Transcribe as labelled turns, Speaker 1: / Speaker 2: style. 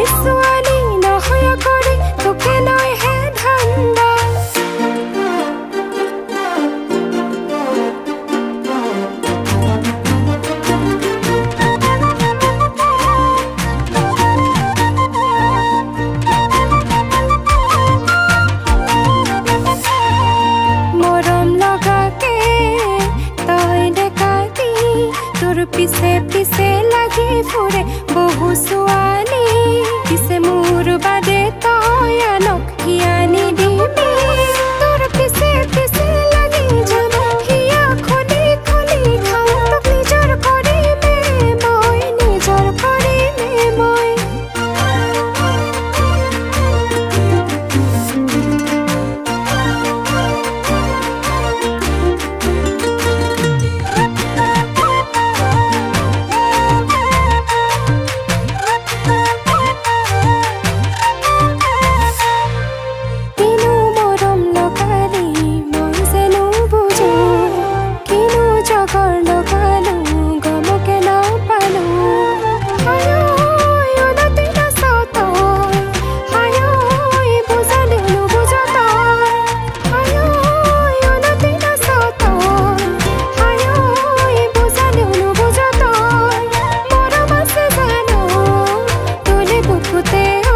Speaker 1: ছোৱালী নহয়া কৰি তোকে লৈ হে ধান্দা পিছে পিছে লাগি ফুৰে বহু ছোৱালী পিছে মোৰ বাদে তই আনক হিয়ানি দিবি তোৰ পিছে পিছে লাগি যাব হিয়া খুলি খুলি খাওঁ তোক নিজৰ কৰিমে মই নিজৰ কৰিমে মই te